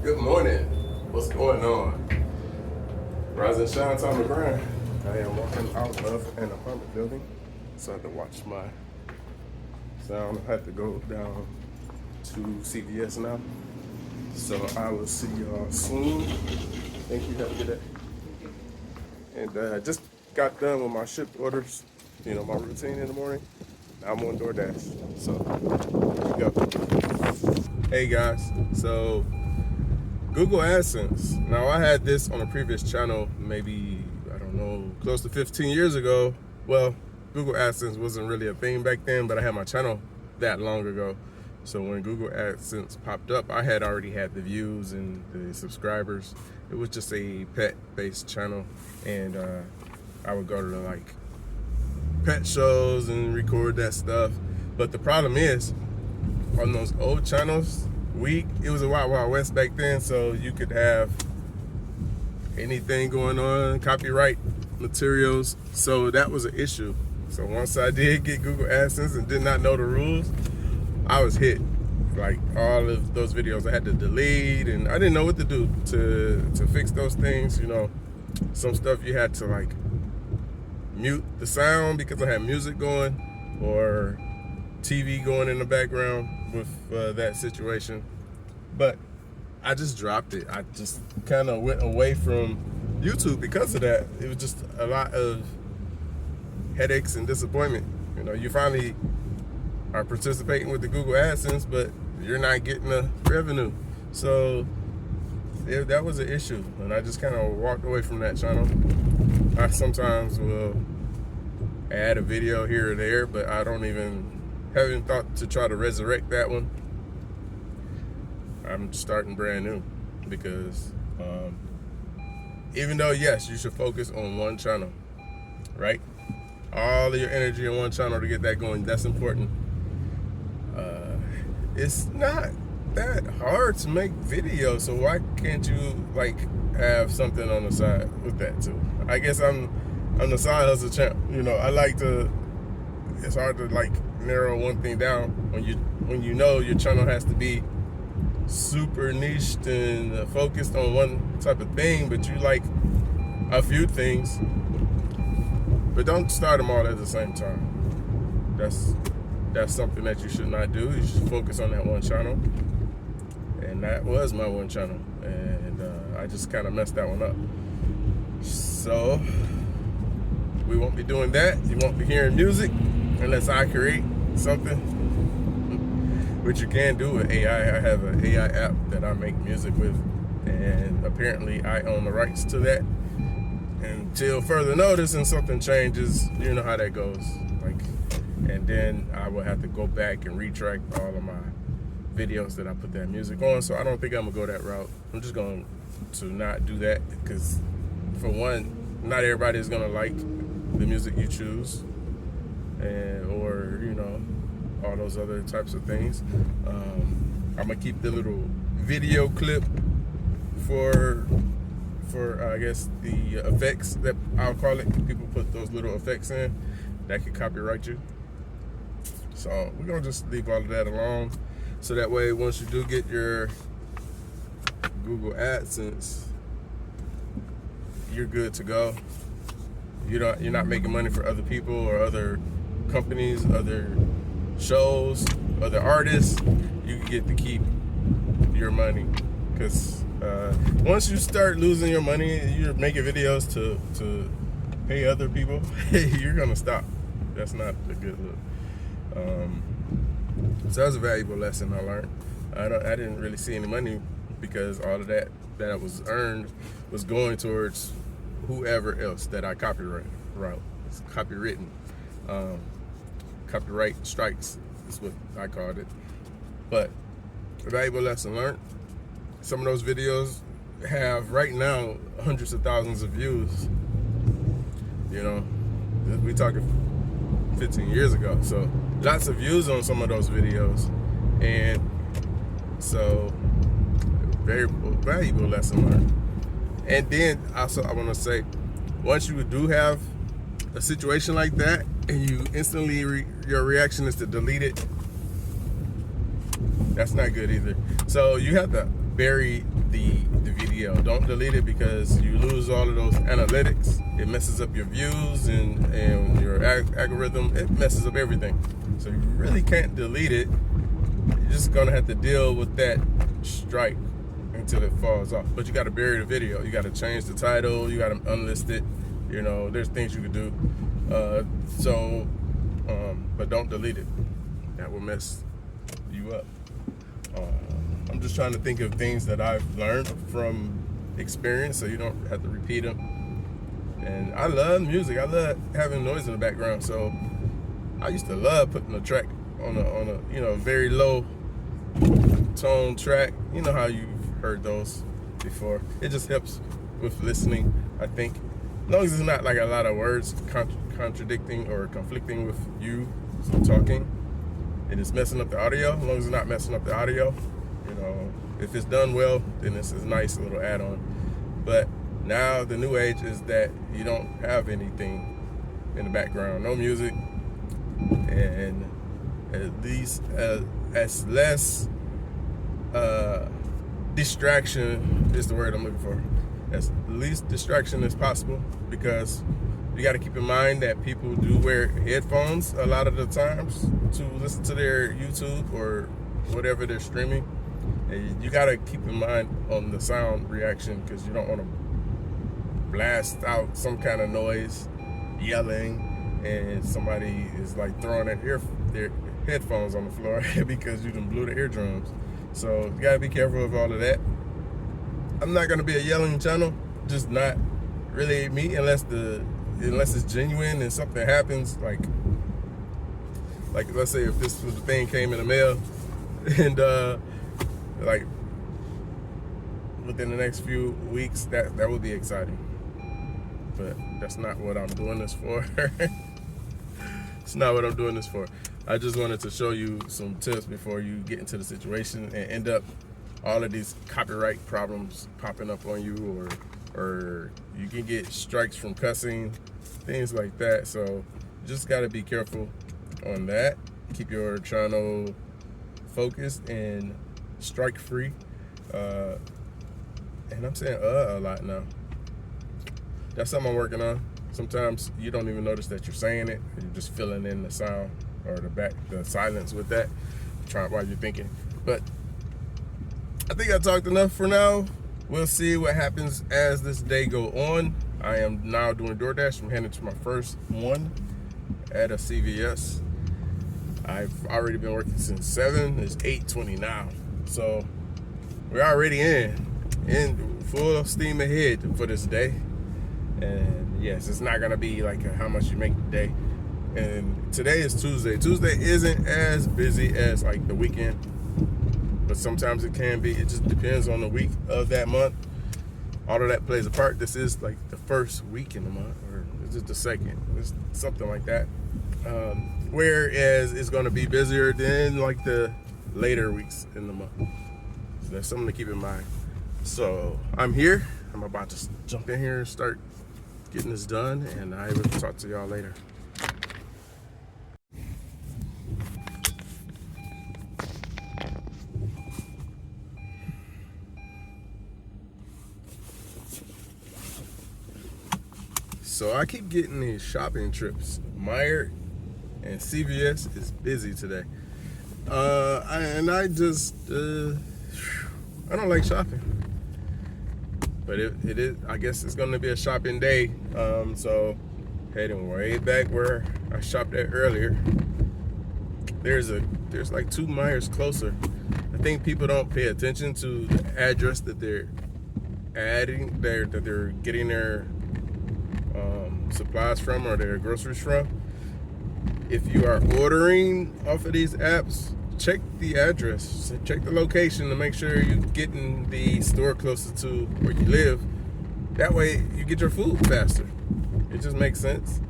Good morning. What's going on? Rise and shine, time to grind. I am walking out of an apartment building, so I had to watch my sound. I had to go down to CVS now. So I will see y'all soon. Thank you. Have a good day. And I just got done with my shipped orders. You know, my routine in the morning. Now I'm on DoorDash. So here we go. Hey guys. So Google AdSense. Now I had this on a previous channel, maybe, I don't know, close to 15 years ago. Well, Google AdSense wasn't really a thing back then, but I had my channel that long ago. So when Google AdSense popped up, I had already had the views and the subscribers. It was just a pet-based channel, and I would go to like pet shows and record that stuff. But the problem is, on those old channels, it was a Wild Wild West back then, so you could have anything going on, copyright materials, so that was an issue. So once I did get Google AdSense and did not know the rules, I was hit. Like all of those videos I had to delete, and I didn't know what to do to fix those things. You know, some stuff you had to like mute the sound because I had music going or TV going in the background with that situation. But I just dropped it. I just kind of went away from YouTube because of that. It was just a lot of headaches and disappointment. You know, you finally are participating with the Google AdSense, but you're not getting the revenue. So that was an issue, and I just kind of walked away from that channel. I sometimes will add a video here or there, but I haven't thought to try to resurrect that one. I'm starting brand new because even though, yes, you should focus on one channel, right? All of your energy in one channel to get that going, that's important. It's not that hard to make videos, so why can't you like have something on the side with that too? I guess I'm the side hustle champ. You know, I like to. It's hard to like narrow one thing down when you know your channel has to be super niched and focused on one type of thing, but you like a few things. But don't start them all at the same time. That's something that you should not do. You should focus on that one channel. And that was my one channel. And I just kind of messed that one up. So we won't be doing that. You won't be hearing music unless I create something. Which you can do with AI. I have an AI app that I make music with. And apparently I own the rights to that. Until further notice and something changes, you know how that goes. And then I will have to go back and retract all of my videos that I put that music on. So I don't think I'm gonna go that route. I'm just going to not do that because, for one, not everybody is gonna like the music you choose, or you know, all those other types of things. I'm gonna keep the little video clip for I guess the effects that I'll call it. People put those little effects in that could copyright you. So we're gonna just leave all of that alone. So that way, once you do get your Google AdSense, you're good to go. You're not making money for other people or other companies, other shows, other artists. You can get to keep your money. Because once you start losing your money, you're making videos to pay other people, you're gonna stop. That's not a good look. So that was a valuable lesson I learned. I didn't really see any money because all of that was earned was going towards whoever else that I copywritten. It's copywritten. Copyright strikes is what I called it. But a valuable lesson learned. Some of those videos have right now hundreds of thousands of views. You know, we talking 15 years ago, so lots of views on some of those videos, and so very valuable lesson learned. And then also I want to say, once you do have a situation like that and you instantly your reaction is to delete it, that's not good either. So you have to bury the video. Don't delete it, because you lose all of those analytics. It messes up your views and your algorithm. It messes up everything. So you really can't delete it. You're just gonna have to deal with that strike until it falls off. But you gotta bury the video. You gotta change the title. You gotta unlist it. You know, there's things you could do. But don't delete it. That will mess you up. I'm just trying to think of things that I've learned from experience, so you don't have to repeat them. And I love music. I love having noise in the background. So I used to love putting a track on a very low tone track. You know how you've heard those before. It just helps with listening, I think. As long as it's not like a lot of words contradicting or conflicting with you talking, and it's messing up the audio. As long as it's not messing up the audio, you know, if it's done well, then it's a nice little add-on. But now the new age is that you don't have anything in the background, no music, and at least as less distraction is the word I'm looking for. As least distraction as possible, because you got to keep in mind that people do wear headphones a lot of the times to listen to their YouTube or whatever they're streaming. And you got to keep in mind on the sound reaction, because you don't want to blast out some kind of noise, yelling, and somebody is like throwing their headphones on the floor because you done blew the eardrums. So you got to be careful of all of that. I'm not gonna be a yelling channel, just not really me, unless it's genuine and something happens, like let's say if this was the thing came in the mail and like within the next few weeks, that would be exciting. But that's not what I'm doing this for. It's not what I'm doing this for. I just wanted to show you some tips before you get into the situation and end up all of these copyright problems popping up on you, or you can get strikes from cussing, things like that. So just got to be careful on that. Keep your channel focused and strike free. And I'm saying a lot now. That's something I'm working on. Sometimes you don't even notice that you're saying it. You're just filling in the sound or the silence with that, while you're thinking. But I think I talked enough for now. We'll see what happens as this day go on. I am now doing DoorDash. I'm heading to my first one at a CVS. I've already been working since 7. It's 8:20 now. So we're already in full steam ahead for this day. And yes, it's not gonna be like how much you make today. And today is Tuesday. Tuesday isn't as busy as like the weekend, but sometimes it can be. It just depends on the week of that month. All of that plays a part. This is like the first week in the month, or is it the second? It's something like that. Whereas it's going to be busier than like the later weeks in the month. So that's something to keep in mind. So I'm here. I'm about to jump in here and start getting this done, and I will talk to y'all later. So I keep getting these shopping trips. Meijer and CVS is busy today. I don't like shopping. But it is, I guess it's gonna be a shopping day. So heading way back where I shopped at earlier. There's like 2 Meijers closer. I think people don't pay attention to the address that they're that they're getting their supplies from, or their groceries from. If you are ordering off of these apps, check the address, check the location to make sure you're getting the store closer to where you live. That way you get your food faster. It just makes sense.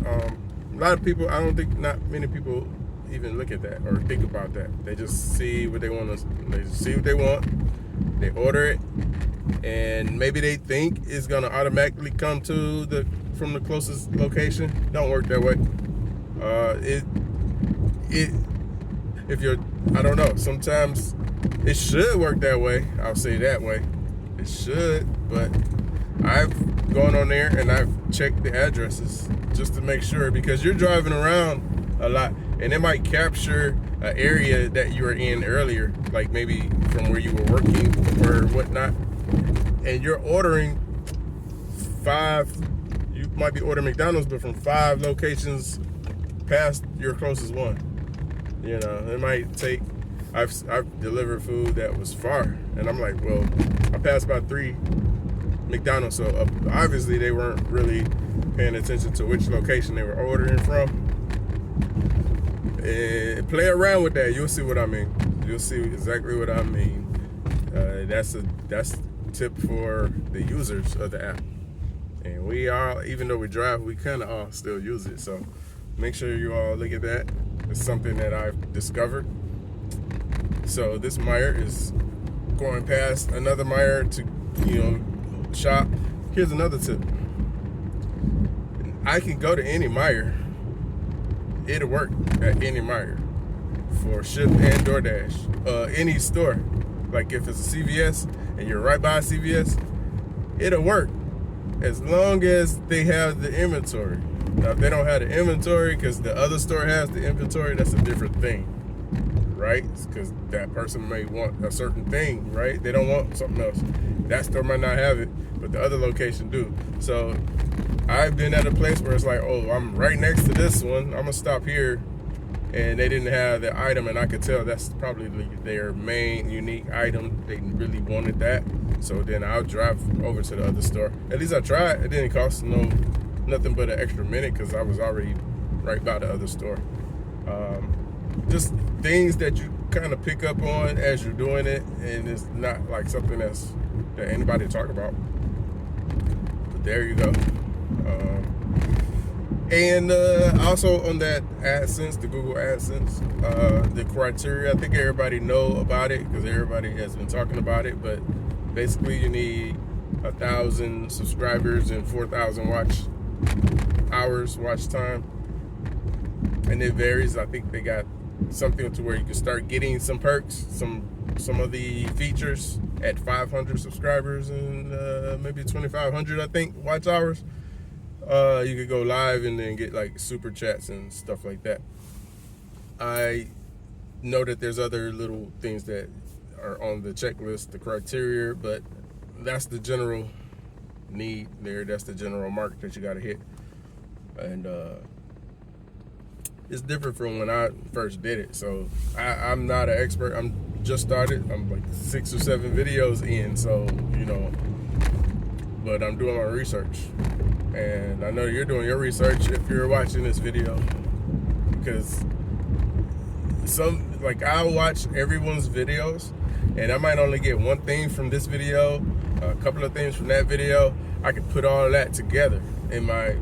A lot of people, not many people even look at that or think about that. They just see what they want. They order it, and maybe they think it's gonna automatically come to from the closest location. Don't work that way. I don't know. Sometimes It should work that way. I'll say that way. It should, but I've gone on there and I've checked the addresses just to make sure, because you're driving around a lot and it might capture an area that you were in earlier, like maybe from where you were working or whatnot, and you're ordering you might be ordering McDonald's, but from 5 locations past your closest one. You know, it might take, I've delivered food that was far, and I'm like, well, I passed by 3 McDonald's, so obviously they weren't really paying attention to which location they were ordering from. And play around with that, you'll see what I mean. You'll see exactly what I mean. That's a tip for the users of the app. And we all, even though we drive, we kind of all still use it. So make sure you all look at that. It's something that I've discovered. So this Meijer is going past another Meijer to, shop. Here's another tip. I can go to any Meijer. It'll work at any Meijer for Shipt and DoorDash. Any store. Like if it's a CVS and you're right by a CVS, it'll work as long as they have the inventory. Now, if they don't have the inventory because the other store has the inventory, that's a different thing, right? Because that person may want a certain thing, right? They don't want something else. That store might not have it, but the other location do. So I've been at a place where it's like, oh, I'm right next to this one. I'm gonna stop here, and they didn't have the item, and I could tell that's probably their main unique item. They really wanted that. So then I'll drive over to the other store. At least I tried. It didn't cost nothing but an extra minute because I was already right by the other store. Just things that you kind of pick up on as you're doing it, and it's not like something that anybody talk about. But there you go. And also on that AdSense, the Google AdSense, the criteria, I think everybody know about it because everybody has been talking about it, but basically you need 1,000 subscribers and 4,000 watch time. And it varies. I think they got something to where you can start getting some perks, some of the features at 500 subscribers and maybe 2,500, I think, watch hours. You could go live and then get like super chats and stuff like that. I know that there's other little things that are on the checklist, the criteria, but that's the general need there. That's the general mark that you got to hit. And it's different from when I first did it. So I'm not an expert. I'm just started. I'm like 6 or 7 videos in. So, but I'm doing my research. And I know you're doing your research if you're watching this video, because I'll watch everyone's videos and I might only get one thing from this video, a couple of things from that video. I can put all that together in my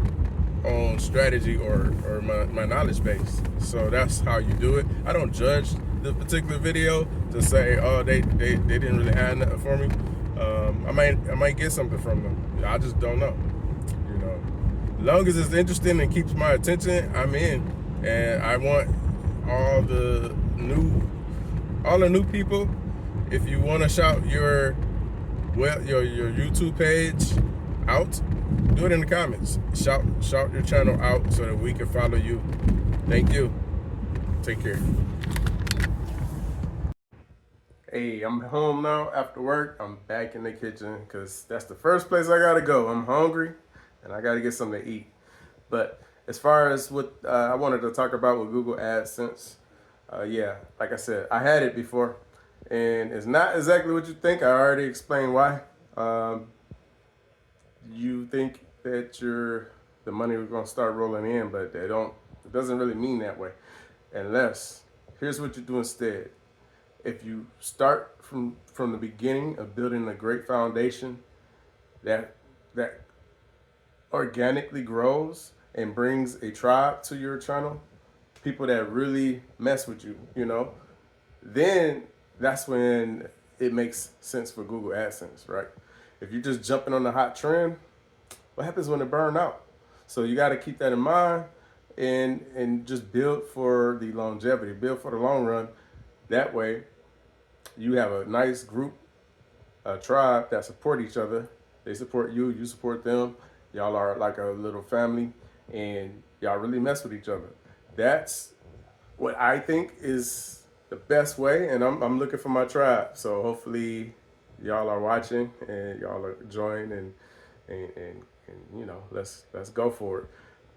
own strategy or my knowledge base. So that's how you do it. I don't judge the particular video to say, oh, they didn't really add nothing for me. I might get something from them. I just don't know. As long as it's interesting and keeps my attention, I'm in. And I want all the new people. If you want to shout your YouTube page out, do it in the comments. Shout your channel out so that we can follow you. Thank you. Take care. Hey, I'm home now after work. I'm back in the kitchen because that's the first place I gotta go. I'm hungry and I gotta get something to eat. But as far as what I wanted to talk about with Google AdSense, yeah, like I said, I had it before, and it's not exactly what you think. I already explained why. You think that the money was gonna start rolling in, but it doesn't really mean that way. Unless, here's what you do instead. If you start from the beginning of building a great foundation that organically grows and brings a tribe to your channel, people that really mess with you, then that's when it makes sense for Google AdSense, right? If you're just jumping on the hot trend, what happens when it burns out? So you got to keep that in mind and just build for the longevity, build for the long run. That way you have a nice group, a tribe that support each other. They support you, you support them. Y'all are like a little family, and y'all really mess with each other. That's what I think is the best way, and I'm looking for my tribe. So hopefully y'all are watching and y'all are enjoying, and you know, let's go for it.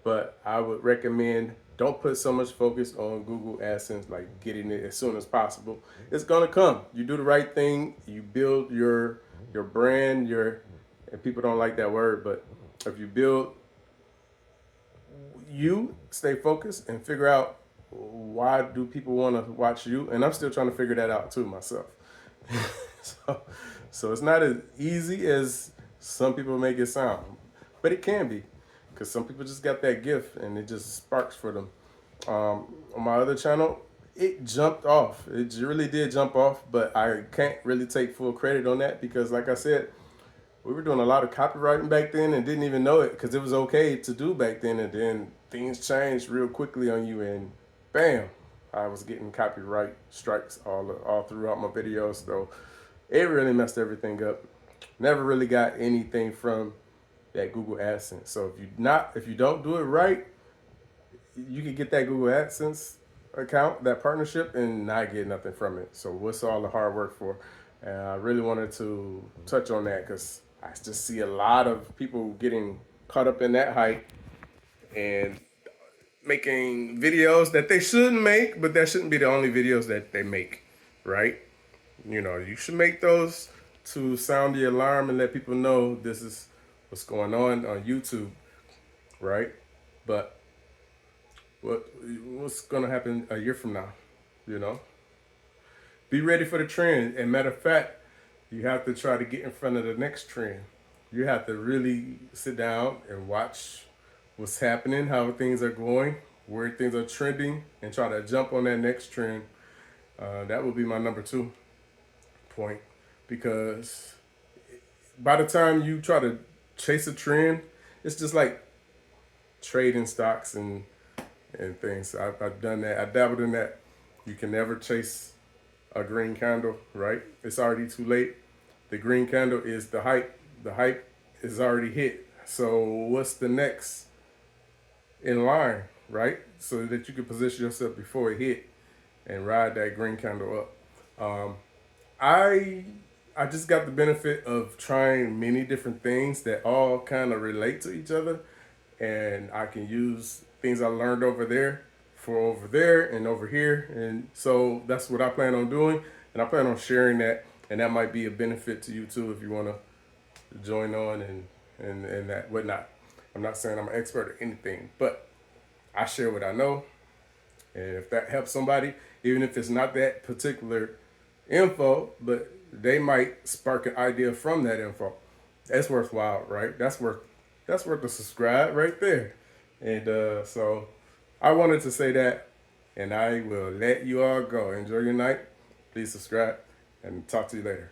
But I would recommend, don't put so much focus on Google AdSense, like getting it as soon as possible. It's gonna come. You do the right thing, you build your brand, and people don't like that word, but if you build, you stay focused and figure out why do people want to watch you. And I'm still trying to figure that out too myself. so, so it's not as easy as some people make it sound, but it can be, because some people just got that gift and it just sparks for them. On my other channel, it jumped off. It really did jump off, but I can't really take full credit on that because, like I said, we were doing a lot of copywriting back then and didn't even know it because it was okay to do back then. And then things changed real quickly on you, and bam, I was getting copyright strikes all throughout my videos. So it really messed everything up. Never really got anything from that Google AdSense. So if you don't do it right, you can get that Google AdSense account, that partnership, and not get nothing from it. So what's all the hard work for? And I really wanted to touch on that because I just see a lot of people getting caught up in that hype and making videos that they shouldn't make, but that shouldn't be the only videos that they make, right? You know, you should make those to sound the alarm and let people know this is what's going on YouTube, right? But what's gonna happen a year from now, you know? Be ready for the trend. And matter of fact, you have to try to get in front of the next trend. You have to really sit down and watch what's happening, how things are going, where things are trending, and try to jump on that next trend. That would be my number 2 point, because by the time you try to chase a trend, it's just like trading stocks and things. I've done that. I dabbled in that. You can never chase a green candle, right? It's already too late. The green candle is the hype. The hype is already hit. So what's the next in line, right? So that you can position yourself before it hit and ride that green candle up. I just got the benefit of trying many different things that all kind of relate to each other, and I can use things I learned over there for over there and over here. And so that's what I plan on doing, and I plan on sharing that, and that might be a benefit to you too if you want to join on and that whatnot. I'm not saying I'm an expert at anything, but I share what I know, and if that helps somebody, even if it's not that particular info, but they might spark an idea from that info, that's worthwhile, right? That's worth a subscribe right there. And so I wanted to say that, and I will let you all go. Enjoy your night. Please subscribe, and talk to you later.